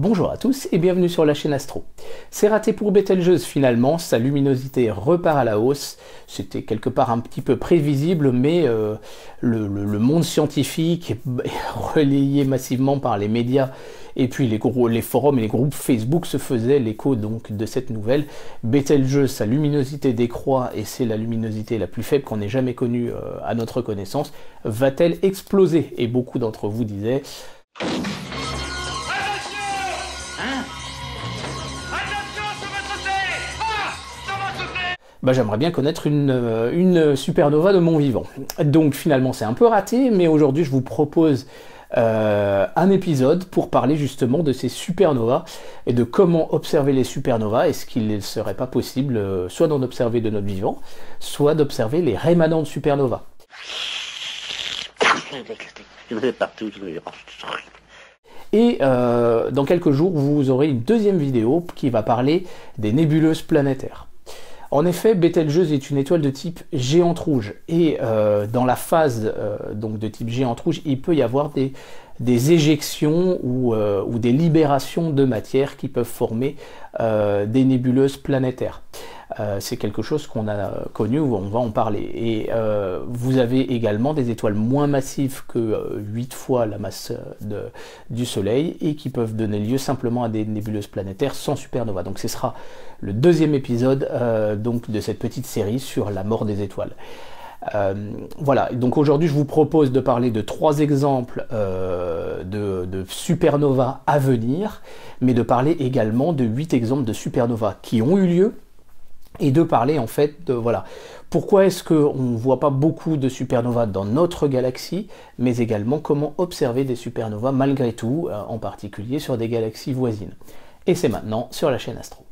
Bonjour à tous et bienvenue sur la chaîne Astro. C'est raté pour Betelgeuse finalement, sa luminosité repart à la hausse. C'était quelque part un petit peu prévisible, mais le monde scientifique, relayé massivement par les médias et puis les forums et les groupes Facebook se faisaient l'écho donc de cette nouvelle. Betelgeuse, sa luminosité décroît et c'est la luminosité la plus faible qu'on ait jamais connue à notre connaissance. Va-t-elle exploser? Et beaucoup d'entre vous disaient... J'aimerais bien connaître une supernova de mon vivant. Donc finalement c'est un peu raté, mais aujourd'hui je vous propose un épisode pour parler justement de ces supernovas et de comment observer les supernovas. Est-ce qu'il ne serait pas possible soit d'en observer de notre vivant, soit d'observer les rémanents de supernovas. Et dans quelques jours, vous aurez une deuxième vidéo qui va parler des nébuleuses planétaires. En effet, Betelgeuse est une étoile de type géante rouge, et dans la phase donc de type géante rouge, il peut y avoir des éjections ou des libérations de matière qui peuvent former des nébuleuses planétaires. C'est quelque chose qu'on a connu, où on va en parler. Et vous avez également des étoiles moins massives que 8 fois la masse du Soleil et qui peuvent donner lieu simplement à des nébuleuses planétaires sans supernova. Donc ce sera le deuxième épisode donc de cette petite série sur la mort des étoiles. Voilà, donc aujourd'hui je vous propose de parler de 3 exemples de supernovas à venir, mais de parler également de 8 exemples de supernovas qui ont eu lieu, et de parler en fait de voilà pourquoi est-ce qu'on ne voit pas beaucoup de supernovas dans notre galaxie, mais également comment observer des supernovas malgré tout, en particulier sur des galaxies voisines. Et c'est maintenant sur la chaîne Astro.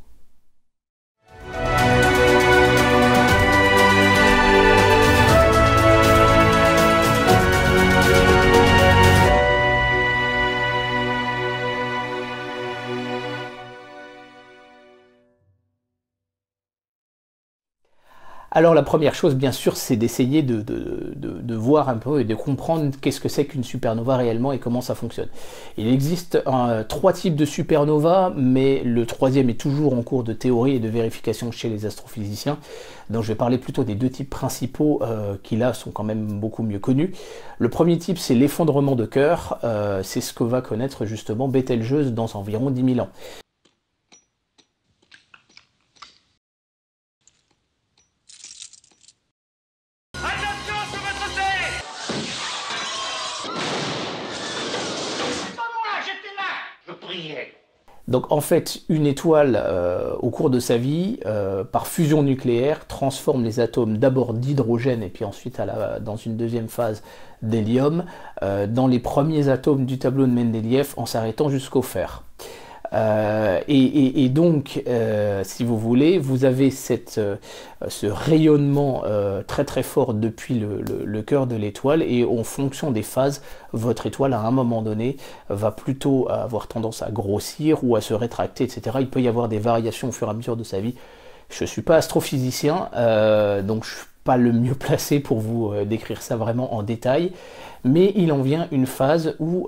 Alors la première chose, bien sûr, c'est d'essayer de voir un peu et de comprendre qu'est-ce que c'est qu'une supernova réellement et comment ça fonctionne. Il existe 3 types de supernovas, mais le troisième est toujours en cours de théorie et de vérification chez les astrophysiciens. Donc je vais parler plutôt des 2 types principaux qui là sont quand même beaucoup mieux connus. Le premier type, c'est l'effondrement de cœur. C'est ce que va connaître justement Betelgeuse dans environ 10 000 ans. Donc en fait, une étoile, au cours de sa vie, par fusion nucléaire, transforme les atomes d'abord d'hydrogène et puis ensuite dans une deuxième phase d'hélium, dans les premiers atomes du tableau de Mendeleïev en s'arrêtant jusqu'au fer. Et donc, si vous voulez, vous avez ce rayonnement très très fort depuis le cœur de l'étoile, et en fonction des phases, votre étoile à un moment donné va plutôt avoir tendance à grossir ou à se rétracter, etc. Il peut y avoir des variations au fur et à mesure de sa vie. Je ne suis pas astrophysicien, donc je ne suis pas le mieux placé pour vous décrire ça vraiment en détail, mais il en vient une phase où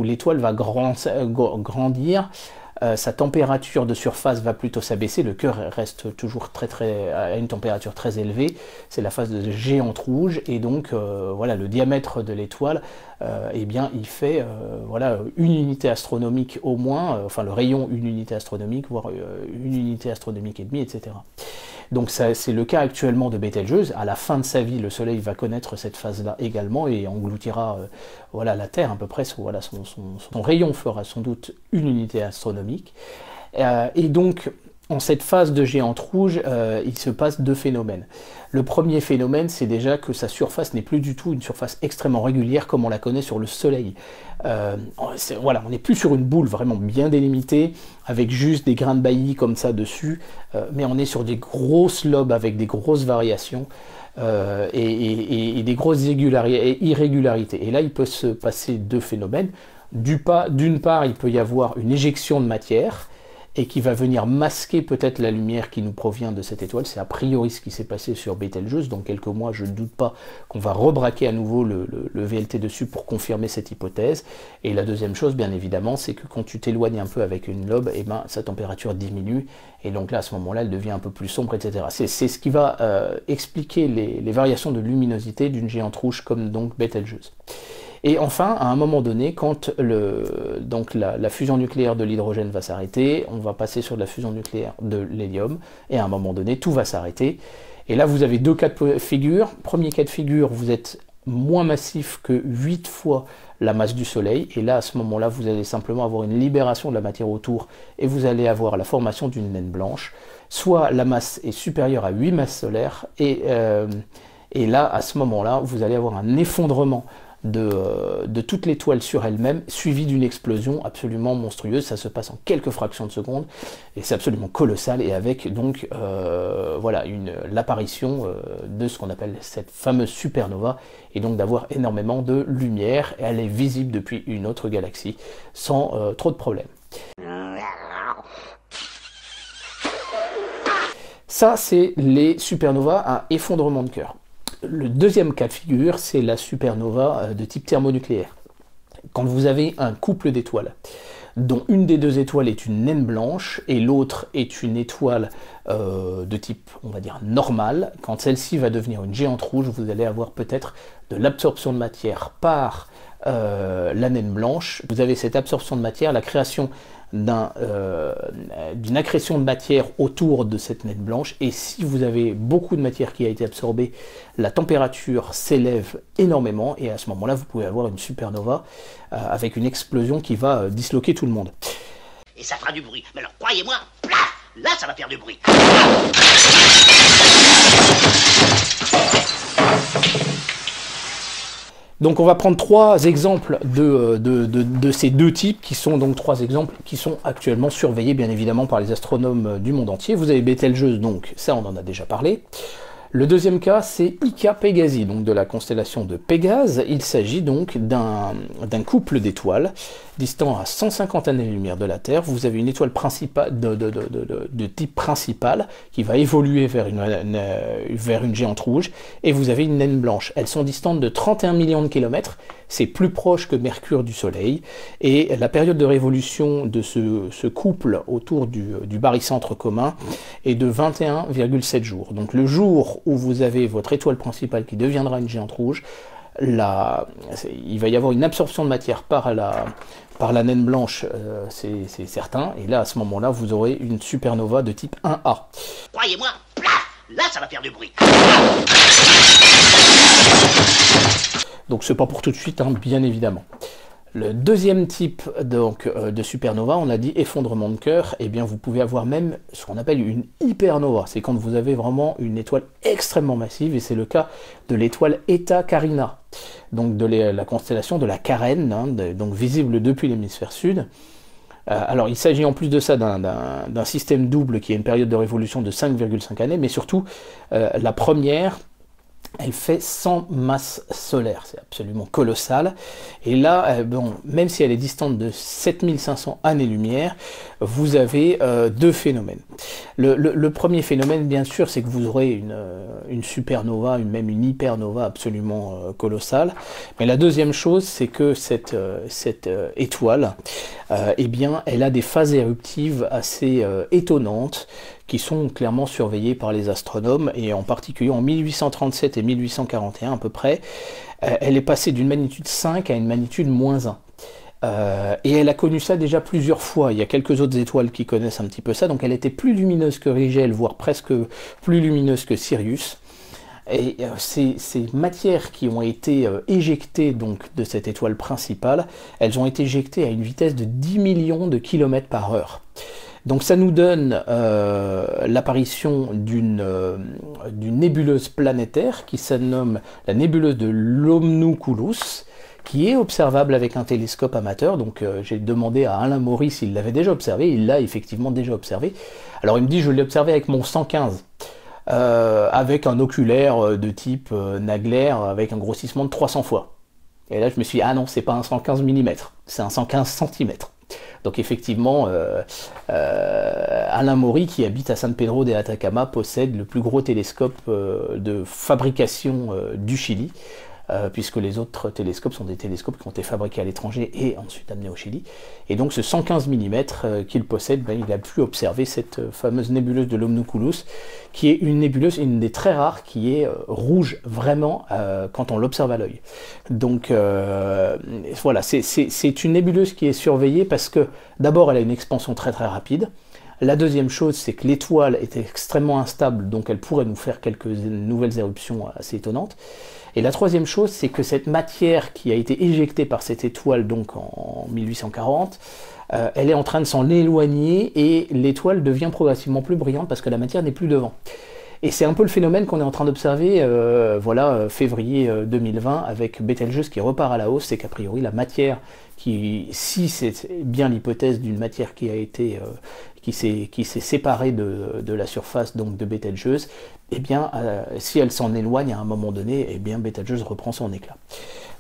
l'étoile va grandir, sa température de surface va plutôt s'abaisser, le cœur reste toujours à une température très élevée, c'est la phase de géante rouge, et donc voilà, le diamètre de l'étoile, eh bien il fait voilà, une unité astronomique au moins, enfin le rayon une unité astronomique, voire une unité astronomique et demie, etc. Donc c'est le cas actuellement de Betelgeuse. À la fin de sa vie, le Soleil va connaître cette phase-là également et engloutira voilà, la Terre à peu près. Voilà, son rayon fera sans doute une unité astronomique. Et donc, en cette phase de géante rouge, il se passe 2 phénomènes. Le premier phénomène, c'est déjà que sa surface n'est plus du tout une surface extrêmement régulière comme on la connaît sur le Soleil. Voilà, on n'est plus sur une boule vraiment bien délimitée, avec juste des grains de bailli comme ça dessus, mais on est sur des grosses lobes avec des grosses variations et des grosses irrégularités. Et là, il peut se passer 2 phénomènes. D'une part, il peut y avoir une éjection de matière, et qui va venir masquer peut-être la lumière qui nous provient de cette étoile. C'est a priori ce qui s'est passé sur Betelgeuse. Dans quelques mois, je ne doute pas qu'on va rebraquer à nouveau le VLT dessus pour confirmer cette hypothèse. Et la deuxième chose, bien évidemment, c'est que quand tu t'éloignes un peu avec une lobe, eh ben, sa température diminue, et donc là, à ce moment-là, elle devient un peu plus sombre, etc. C'est ce qui va expliquer les variations de luminosité d'une géante rouge comme donc Betelgeuse. Et enfin, à un moment donné, quand la fusion nucléaire de l'hydrogène va s'arrêter, on va passer sur la fusion nucléaire de l'hélium, et à un moment donné, tout va s'arrêter. Et là, vous avez deux cas de figure. Premier cas de figure, vous êtes moins massif que 8 fois la masse du Soleil, et là, à ce moment-là, vous allez simplement avoir une libération de la matière autour, et vous allez avoir la formation d'une naine blanche. Soit la masse est supérieure à 8 masses solaires, et là, à ce moment-là, vous allez avoir un effondrement de toute l'étoile sur elle-même, suivi d'une explosion absolument monstrueuse. Ça se passe en quelques fractions de secondes, et c'est absolument colossal, et avec donc voilà, l'apparition de ce qu'on appelle cette fameuse supernova, et donc d'avoir énormément de lumière, et elle est visible depuis une autre galaxie sans trop de problèmes. Ça, c'est les supernovas à effondrement de cœur. Le deuxième cas de figure, c'est la supernova de type thermonucléaire. Quand vous avez un couple d'étoiles, dont une des deux étoiles est une naine blanche et l'autre est une étoile de type, on va dire, normal, quand celle-ci va devenir une géante rouge, vous allez avoir peut-être de l'absorption de matière par la naine blanche. Vous avez cette absorption de matière, la création d'une accrétion de matière autour de cette naine blanche, et si vous avez beaucoup de matière qui a été absorbée, la température s'élève énormément, et à ce moment-là, vous pouvez avoir une supernova avec une explosion qui va disloquer tout le monde. Et ça fera du bruit. Mais alors, croyez-moi, là, ça va faire du bruit. Donc on va prendre trois exemples de ces deux types, qui sont donc trois exemples qui sont actuellement surveillés bien évidemment par les astronomes du monde entier. Vous avez Betelgeuse, donc ça on en a déjà parlé. Le deuxième cas, c'est Ika Pégasi, donc de la constellation de Pégase. Il s'agit donc d'un couple d'étoiles distant à 150 années-lumière de la Terre. Vous avez une étoile principale de type principal qui va évoluer vers une géante rouge, et vous avez une naine blanche. Elles sont distantes de 31 millions de kilomètres. C'est plus proche que Mercure du Soleil, et la période de révolution de ce couple autour du barycentre commun est de 21,7 jours. Donc le jour où vous avez votre étoile principale qui deviendra une géante rouge, il va y avoir une absorption de matière par la naine blanche, c'est certain, et là à ce moment-là vous aurez une supernova de type 1A. Croyez-moi, là ça va faire du bruit. Donc c'est pas pour tout de suite, hein, bien évidemment. Le deuxième type donc, de supernova, on a dit effondrement de cœur, et bien vous pouvez avoir même ce qu'on appelle une hypernova. C'est quand vous avez vraiment une étoile extrêmement massive, et c'est le cas de l'étoile Eta Carina, donc de la constellation de la Carène, hein, donc visible depuis l'hémisphère sud. Alors il s'agit en plus de ça d'un système double qui a une période de révolution de 5,5 années, mais surtout la première, elle fait 100 masses solaires, c'est absolument colossal. Et là, bon, même si elle est distante de 7500 années-lumière, vous avez deux phénomènes. Le premier phénomène, bien sûr, c'est que vous aurez une supernova, même une hypernova absolument colossale. Mais la deuxième chose, c'est que cette étoile, eh bien, elle a des phases éruptives assez étonnantes, qui sont clairement surveillées par les astronomes, et en particulier en 1837 et 1841 à peu près, elle est passée d'une magnitude 5 à une magnitude -1. Et elle a connu ça déjà plusieurs fois. Il y a quelques autres étoiles qui connaissent un petit peu ça, donc elle était plus lumineuse que Rigel, voire presque plus lumineuse que Sirius. Et ces matières qui ont été éjectées donc, de cette étoile principale, elles ont été éjectées à une vitesse de 10 millions de kilomètres par heure. Donc ça nous donne l'apparition d'une nébuleuse planétaire qui se nomme la nébuleuse de l'Homunculus, qui est observable avec un télescope amateur. Donc j'ai demandé à Alain Maury s'il l'avait déjà observé, il l'a effectivement déjà observé. Alors il me dit je l'ai observé avec mon 115, avec un oculaire de type Nagler avec un grossissement de 300 fois. Et là je me suis dit ah non, c'est pas un 115 mm, c'est un 115 cm. Donc effectivement, Alain Maury, qui habite à San Pedro de Atacama, possède le plus gros télescope de fabrication du Chili, puisque les autres télescopes sont des télescopes qui ont été fabriqués à l'étranger et ensuite amenés au Chili. Et donc ce 115 mm qu'il possède, il a pu observer cette fameuse nébuleuse de l'Homunculus, qui est une nébuleuse, une des très rares, qui est rouge vraiment quand on l'observe à l'œil. Donc voilà, c'est une nébuleuse qui est surveillée parce que d'abord elle a une expansion très très rapide. La deuxième chose, c'est que l'étoile est extrêmement instable, donc elle pourrait nous faire quelques nouvelles éruptions assez étonnantes. Et la troisième chose, c'est que cette matière qui a été éjectée par cette étoile donc en 1840, elle est en train de s'en éloigner et l'étoile devient progressivement plus brillante parce que la matière n'est plus devant. Et c'est un peu le phénomène qu'on est en train d'observer, février 2020, avec Betelgeuse qui repart à la hausse, c'est qu'a priori la matière, si c'est bien l'hypothèse d'une matière qui a été qui s'est séparée de la surface donc de Betelgeuse, eh bien, si elle s'en éloigne à un moment donné, eh bien Betelgeuse reprend son éclat.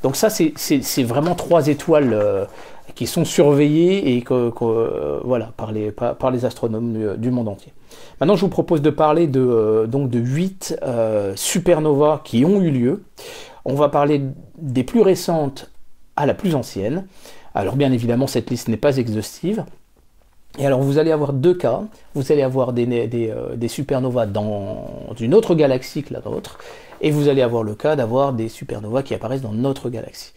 Donc ça, c'est vraiment trois étoiles qui sont surveillées et voilà, par les astronomes du monde entier. Maintenant, je vous propose de parler de 8 supernovas qui ont eu lieu. On va parler des plus récentes à la plus ancienne. Alors bien évidemment, cette liste n'est pas exhaustive. Et alors vous allez avoir deux cas. Vous allez avoir des supernovas dans une autre galaxie que la nôtre, et vous allez avoir le cas d'avoir des supernovas qui apparaissent dans notre galaxie.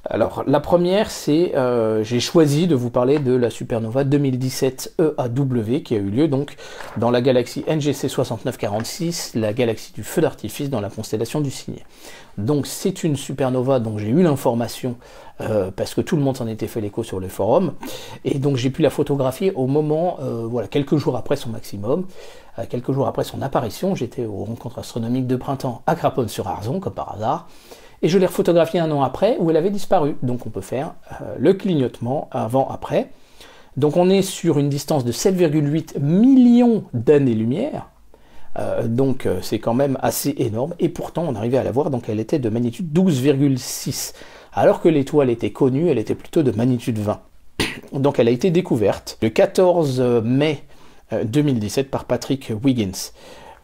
Alors la première, c'est j'ai choisi de vous parler de la supernova 2017 EAW qui a eu lieu donc dans la galaxie NGC 6946, la galaxie du feu d'artifice dans la constellation du Cygne. Donc c'est une supernova dont j'ai eu l'information parce que tout le monde s'en était fait l'écho sur le forum, et donc j'ai pu la photographier au moment, voilà, quelques jours après son maximum, quelques jours après son apparition. J'étais aux rencontres astronomiques de printemps à Craponne-sur-Arzon, comme par hasard, et je l'ai photographiée un an après où elle avait disparu. Donc on peut faire le clignotement avant-après. Donc on est sur une distance de 7,8 millions d'années-lumière. Donc c'est quand même assez énorme, et pourtant on arrivait à la voir, donc elle était de magnitude 12,6, alors que l'étoile était connue, elle était plutôt de magnitude 20. Donc elle a été découverte le 14 mai 2017 par Patrick Wiggins.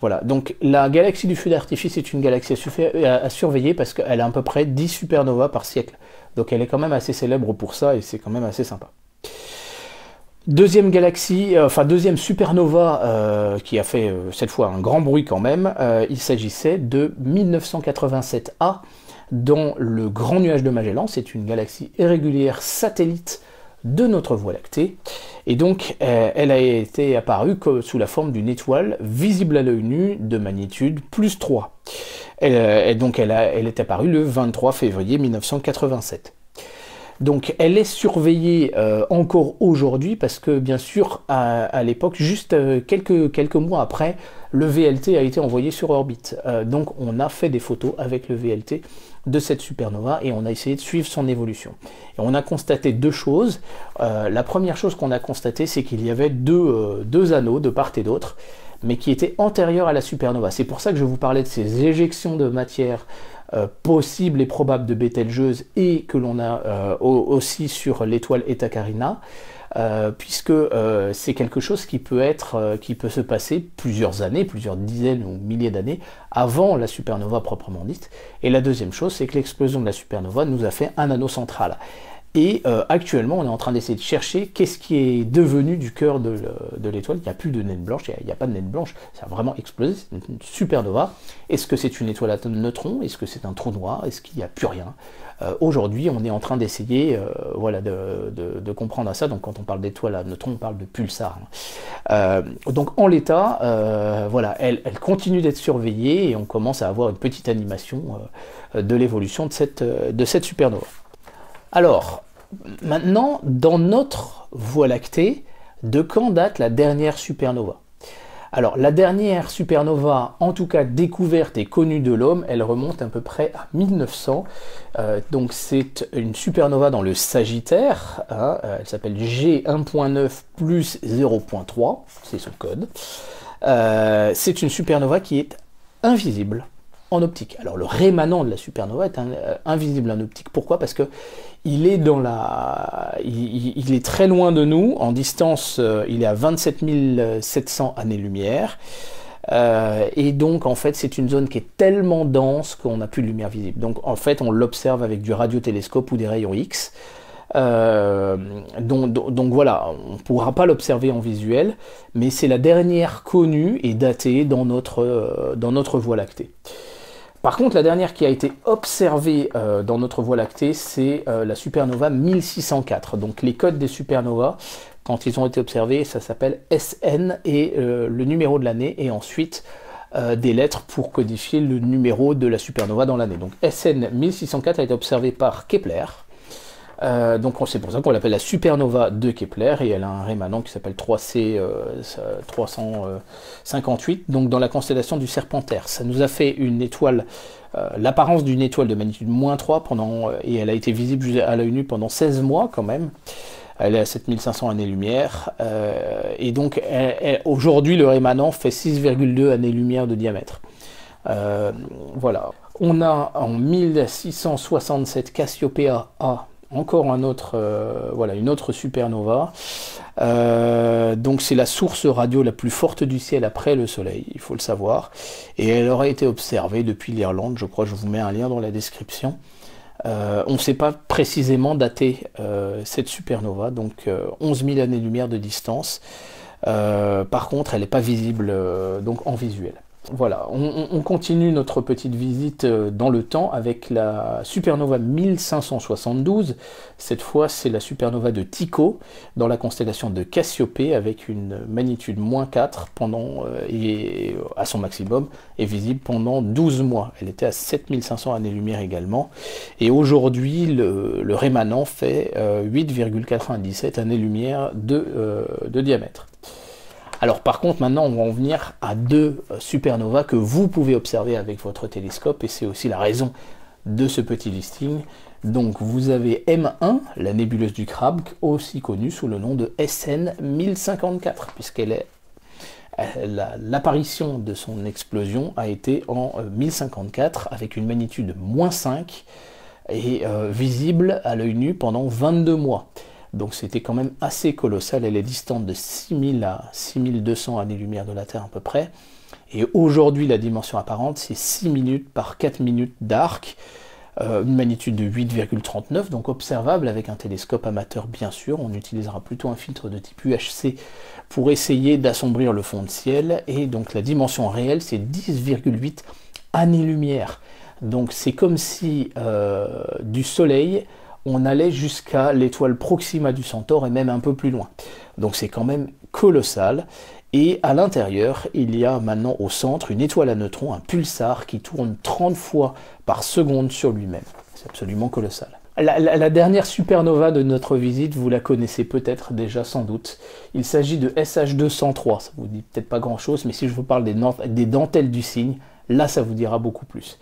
Voilà, donc la galaxie du feu d'artifice est une galaxie à surveiller parce qu'elle a à peu près 10 supernovas par siècle. Donc elle est quand même assez célèbre pour ça, et c'est quand même assez sympa. Deuxième galaxie, deuxième supernova qui a fait cette fois un grand bruit quand même, il s'agissait de 1987A dans le Grand Nuage de Magellan. C'est une galaxie irrégulière satellite de notre Voie lactée, et donc elle a été apparue sous la forme d'une étoile visible à l'œil nu de magnitude plus 3. Elle est apparue le 23 février 1987. Donc elle est surveillée encore aujourd'hui parce que bien sûr à l'époque, juste quelques mois après, le VLT a été envoyé sur orbite. Donc on a fait des photos avec le VLT de cette supernova et on a essayé de suivre son évolution. Et on a constaté deux choses. La première chose qu'on a constatée, c'est qu'il y avait deux anneaux de part et d'autre, mais qui étaient antérieurs à la supernova. C'est pour ça que je vous parlais de ces éjections de matière possibles et probables de Betelgeuse, et que l'on a aussi sur l'étoile Eta Carina, puisque c'est quelque chose qui peut se passer plusieurs années, plusieurs dizaines ou milliers d'années avant la supernova proprement dite. Et la deuxième chose, c'est que l'explosion de la supernova nous a fait un anneau central. Et actuellement, on est en train d'essayer de chercher qu'est-ce qui est devenu du cœur de l'étoile. Il n'y a plus de naine blanche, il n'y a pas de naine blanche, ça a vraiment explosé, c'est une supernova. Est-ce que c'est une étoile à neutrons? Est-ce que c'est un trou noir? Est-ce qu'il n'y a plus rien? Aujourd'hui, on est en train d'essayer voilà, de comprendre ça. Donc quand on parle d'étoile à neutrons, on parle de pulsar. Donc en l'état, voilà, elle continue d'être surveillée, et on commence à avoir une petite animation de l'évolution de cette supernova. Alors, maintenant, dans notre Voie lactée, de quand date la dernière supernova? Alors, la dernière supernova, en tout cas découverte et connue de l'homme, elle remonte à peu près à 1900. Donc, c'est une supernova dans le Sagittaire. Hein, elle s'appelle G1.9 plus 0.3, c'est son code. C'est une supernova qui est invisible en optique. Alors le rémanent de la supernova est invisible en optique. Pourquoi? Parce que Il est il est très loin de nous. En distance, il est à 27 700 années-lumière. Et donc, en fait, c'est une zone qui est tellement dense qu'on n'a plus de lumière visible. Donc, en fait, on l'observe avec du radiotélescope ou des rayons X. Donc voilà, on ne pourra pas l'observer en visuel, mais c'est la dernière connue et datée dans notre Voie lactée. Par contre, la dernière qui a été observée dans notre Voie lactée, c'est la supernova 1604. Donc les codes des supernovas, quand ils ont été observés, ça s'appelle SN et le numéro de l'année, et ensuite des lettres pour codifier le numéro de la supernova dans l'année. Donc SN 1604 a été observé par Kepler. Donc c'est pour ça qu'on l'appelle la supernova de Kepler, et elle a un rémanent qui s'appelle 3C 358, donc dans la constellation du Serpentaire. Ça nous a fait une étoile, l'apparence d'une étoile de magnitude -3 et elle a été visible à l'œil nu pendant 16 mois quand même. Elle est à 7500 années-lumière, et donc aujourd'hui le rémanent fait 6,2 années-lumière de diamètre. Voilà. On a en 1667 Cassiopeia A, encore une autre supernova. Donc c'est la source radio la plus forte du ciel après le Soleil, il faut le savoir. Et elle aurait été observée depuis l'Irlande, je crois, je vous mets un lien dans la description. On ne sait pas précisément dater cette supernova, donc 11 000 années-lumière de distance. Par contre, elle n'est pas visible donc en visuel. Voilà, on continue notre petite visite dans le temps avec la supernova 1572. Cette fois, c'est la supernova de Tycho dans la constellation de Cassiopée avec une magnitude -4 et à son maximum et visible pendant 12 mois. Elle était à 7500 années-lumière également. Et aujourd'hui, le rémanent fait 8,97 années-lumière de diamètre. Alors par contre, maintenant, on va en venir à deux supernovas que vous pouvez observer avec votre télescope, et c'est aussi la raison de ce petit listing. Donc vous avez M1, la nébuleuse du Crabe, aussi connue sous le nom de SN 1054, l'apparition de son explosion a été en 1054 avec une magnitude -5 et visible à l'œil nu pendant 22 mois. Donc c'était quand même assez colossal. Elle est distante de 6000 à 6200 années-lumière de la Terre à peu près. Et aujourd'hui, la dimension apparente, c'est 6 minutes par 4 minutes d'arc, une magnitude de 8,39, donc observable avec un télescope amateur bien sûr. On utilisera plutôt un filtre de type UHC pour essayer d'assombrir le fond de ciel. Et donc la dimension réelle, c'est 10,8 années-lumière. Donc c'est comme si du Soleil, on allait jusqu'à l'étoile Proxima du Centaure et même un peu plus loin. Donc c'est quand même colossal. Et à l'intérieur, il y a maintenant au centre une étoile à neutrons, un pulsar qui tourne 30 fois par seconde sur lui-même. C'est absolument colossal. La dernière supernova de notre visite, vous la connaissez peut-être déjà sans doute. Il s'agit de SH203. Ça vous dit peut-être pas grand-chose, mais si je vous parle des dentelles du cygne, là ça vous dira beaucoup plus.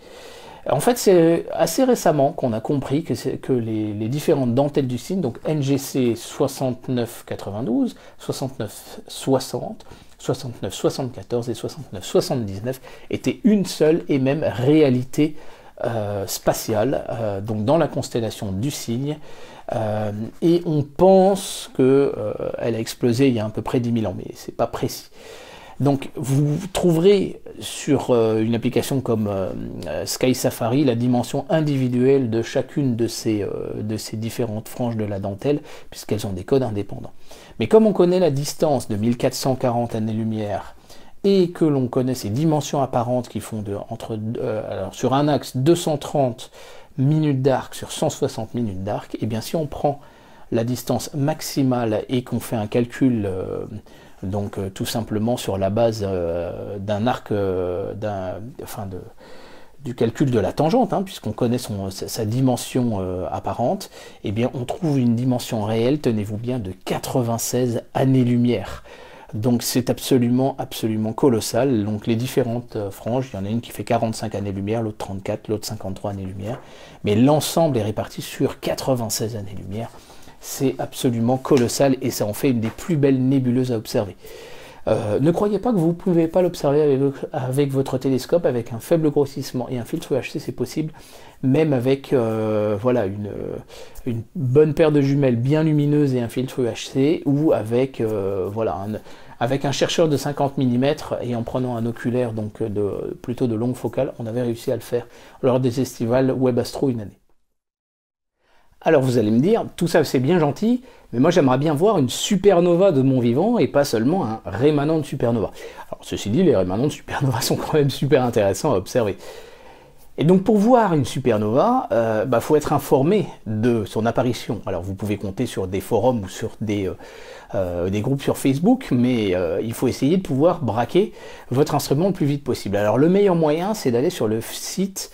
En fait, c'est assez récemment qu'on a compris que les différentes dentelles du cygne, donc NGC 6992, 6960, 6974 et 6979, étaient une seule et même réalité spatiale, donc dans la constellation du Cygne, et on pense qu'elle a explosé il y a à peu près 10 000 ans, mais c'est pas précis. Donc vous trouverez sur une application comme Sky Safari la dimension individuelle de chacune de ces différentes franges de la dentelle, puisqu'elles ont des codes indépendants. Mais comme on connaît la distance de 1440 années-lumière et que l'on connaît ces dimensions apparentes qui font alors sur un axe 230 minutes d'arc sur 160 minutes d'arc, et bien si on prend la distance maximale et qu'on fait un calcul donc tout simplement sur la base d'un arc, du calcul de la tangente, hein, puisqu'on connaît sa dimension apparente, eh bien on trouve une dimension réelle, tenez-vous bien, de 96 années-lumière. Donc c'est absolument colossal. Donc les différentes franges, il y en a une qui fait 45 années-lumière, l'autre 34, l'autre 53 années-lumière, mais l'ensemble est réparti sur 96 années-lumière. C'est absolument colossal et ça en fait une des plus belles nébuleuses à observer. Ne croyez pas que vous ne pouvez pas l'observer avec votre télescope, avec un faible grossissement et un filtre UHC, c'est possible, même avec voilà, une bonne paire de jumelles bien lumineuses et un filtre UHC, ou avec, voilà, avec un chercheur de 50 mm et en prenant un oculaire donc plutôt de longue focale, on avait réussi à le faire lors des estivales WebAstro une année. Alors vous allez me dire, tout ça c'est bien gentil, mais moi j'aimerais bien voir une supernova de mon vivant et pas seulement un rémanent de supernova. Alors ceci dit, les rémanents de supernova sont quand même super intéressants à observer. Et donc pour voir une supernova, faut être informé de son apparition. Alors vous pouvez compter sur des forums ou sur des groupes sur Facebook, mais il faut essayer de pouvoir braquer votre instrument le plus vite possible. Alors le meilleur moyen, c'est d'aller sur le site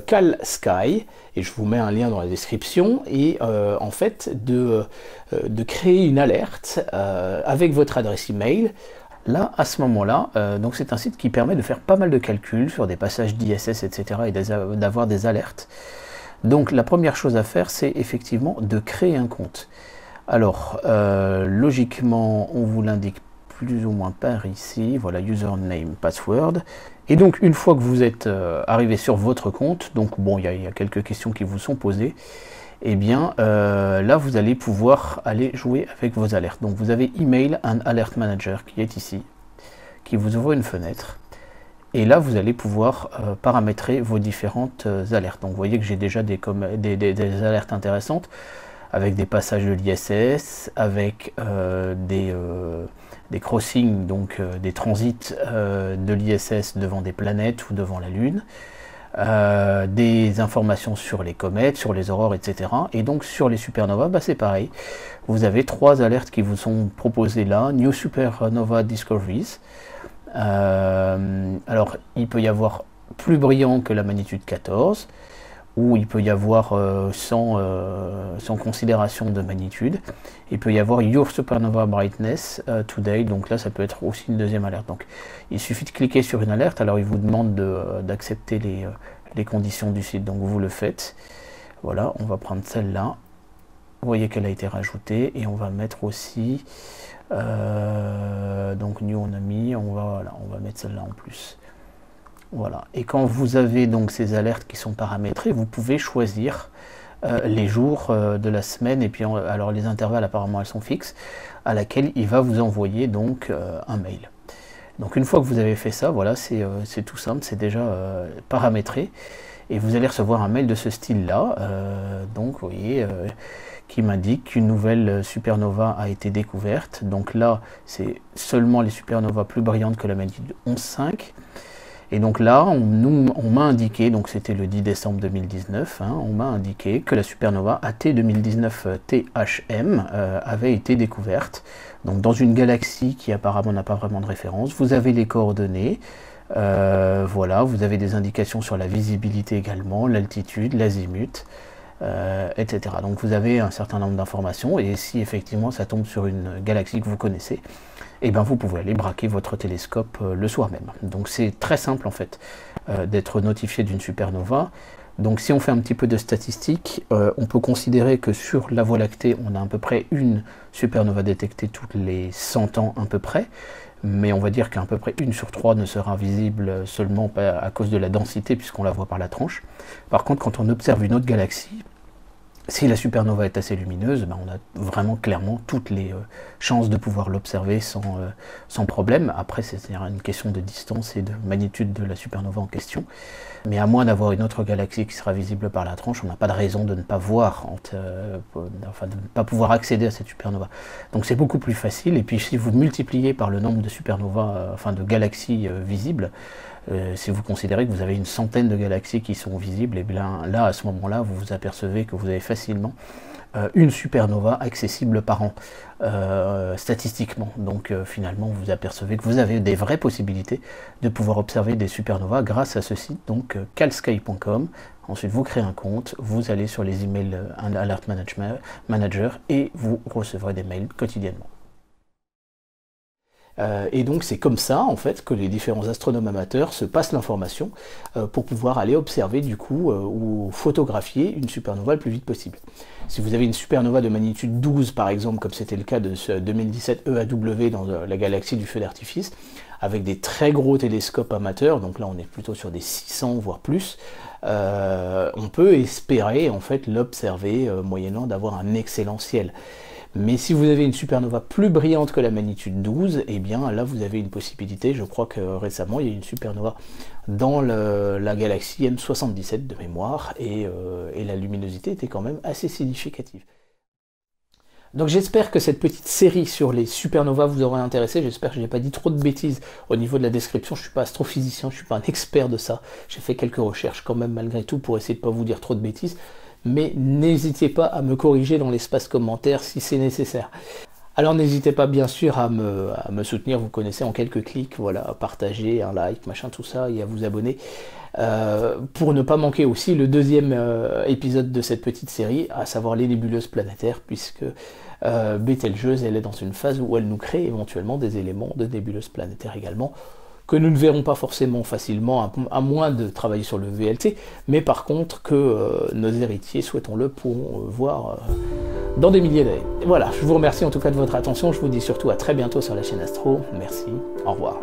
CalSky, et je vous mets un lien dans la description, et en fait de créer une alerte avec votre adresse email. Là, à ce moment-là, donc c'est un site qui permet de faire pas mal de calculs sur des passages d'ISS, etc. et d'avoir des alertes. Donc la première chose à faire, c'est effectivement de créer un compte. Alors, logiquement, on vous l'indique plus ou moins par ici. Voilà, username, password. Et donc, une fois que vous êtes arrivé sur votre compte, donc bon, il y a quelques questions qui vous sont posées, et bien là vous allez pouvoir aller jouer avec vos alertes. Donc vous avez Email and Alert Manager qui est ici, qui vous ouvre une fenêtre, et là vous allez pouvoir paramétrer vos différentes alertes. Donc vous voyez que j'ai déjà des alertes intéressantes, avec des passages de l'ISS, avec des crossings, donc des transits de l'ISS devant des planètes ou devant la Lune, des informations sur les comètes, sur les aurores, etc. Et donc sur les supernovas, c'est pareil. Vous avez 3 alertes qui vous sont proposées là. New Supernova Discoveries. Alors, il peut y avoir plus brillant que la magnitude 14, ou il peut y avoir sans considération de magnitude. Il peut y avoir Your Supernova Brightness Today, donc là ça peut être aussi une deuxième alerte. Donc il suffit de cliquer sur une alerte, alors il vous demande d'accepter les conditions du site, donc vous le faites. Voilà, on va prendre celle-là. Vous voyez qu'elle a été rajoutée, et on va mettre aussi donc New on a mis, on va mettre celle-là en plus. Voilà, et quand vous avez donc ces alertes qui sont paramétrées, vous pouvez choisir les jours de la semaine, et puis alors les intervalles apparemment elles sont fixes, à laquelle il va vous envoyer donc un mail. Donc une fois que vous avez fait ça, voilà, c'est tout simple, c'est déjà paramétré, et vous allez recevoir un mail de ce style-là, donc vous voyez, qui m'indique qu'une nouvelle supernova a été découverte. Donc là, c'est seulement les supernovas plus brillantes que la magnitude 11,5. Et donc là, on m'a indiqué, donc c'était le 10 décembre 2019, hein, on m'a indiqué que la supernova AT 2019 THM avait été découverte. Donc dans une galaxie qui apparemment n'a pas vraiment de référence. Vous avez les coordonnées, voilà, vous avez des indications sur la visibilité également, l'altitude, l'azimut, etc. Donc vous avez un certain nombre d'informations, et si effectivement ça tombe sur une galaxie que vous connaissez, et bien vous pouvez aller braquer votre télescope le soir même. Donc c'est très simple en fait d'être notifié d'une supernova. Donc si on fait un petit peu de statistiques, on peut considérer que sur la Voie lactée, on a à peu près une supernova détectée toutes les 100 ans à peu près, mais on va dire qu'à peu près 1 sur 3 ne sera visible seulement à cause de la densité, puisqu'on la voit par la tranche. Par contre, quand on observe une autre galaxie, si la supernova est assez lumineuse, on a vraiment clairement toutes les chances de pouvoir l'observer sans problème. Après, c'est une question de distance et de magnitude de la supernova en question. Mais à moins d'avoir une autre galaxie qui sera visible par la tranche, on n'a pas de raison de ne pas voir, enfin de ne pas pouvoir accéder à cette supernova. Donc c'est beaucoup plus facile. Et puis si vous multipliez par le nombre de supernovas, enfin de galaxies visibles, si vous considérez que vous avez une centaine de galaxies qui sont visibles, et bien là, à ce moment-là, vous vous apercevez que vous avez facilement une supernova accessible par an, statistiquement. Donc finalement, vous vous apercevez que vous avez des vraies possibilités de pouvoir observer des supernovas grâce à ce site, donc calsky.com. Ensuite, vous créez un compte, vous allez sur les emails Alert Manager, et vous recevrez des mails quotidiennement. Et donc c'est comme ça en fait que les différents astronomes amateurs se passent l'information pour pouvoir aller observer du coup ou photographier une supernova le plus vite possible. Si vous avez une supernova de magnitude 12 par exemple, comme c'était le cas de ce 2017 EAW dans la galaxie du feu d'artifice, avec des très gros télescopes amateurs, donc là on est plutôt sur des 600 voire plus, on peut espérer en fait l'observer moyennant d'avoir un excellent ciel. Mais si vous avez une supernova plus brillante que la magnitude 12, eh bien là vous avez une possibilité. Je crois que récemment il y a eu une supernova dans la galaxie M77 de mémoire, et la luminosité était quand même assez significative. Donc j'espère que cette petite série sur les supernovas vous aura intéressé. J'espère que je n'ai pas dit trop de bêtises au niveau de la description. Je ne suis pas astrophysicien, je ne suis pas un expert de ça. J'ai fait quelques recherches quand même malgré tout pour essayer de ne pas vous dire trop de bêtises. Mais n'hésitez pas à me corriger dans l'espace commentaire si c'est nécessaire. Alors n'hésitez pas bien sûr à me soutenir, vous connaissez, en quelques clics, voilà, à partager, un like, machin, tout ça, et à vous abonner, pour ne pas manquer aussi le deuxième épisode de cette petite série, à savoir les nébuleuses planétaires, puisque Bételgeuse, elle est dans une phase où elle nous crée éventuellement des éléments de nébuleuses planétaires également, que nous ne verrons pas forcément facilement, à moins de travailler sur le VLT, mais par contre que nos héritiers, souhaitons-le, pourront voir dans des milliers d'années. Voilà, je vous remercie en tout cas de votre attention, je vous dis surtout à très bientôt sur la chaîne Astro, merci, au revoir.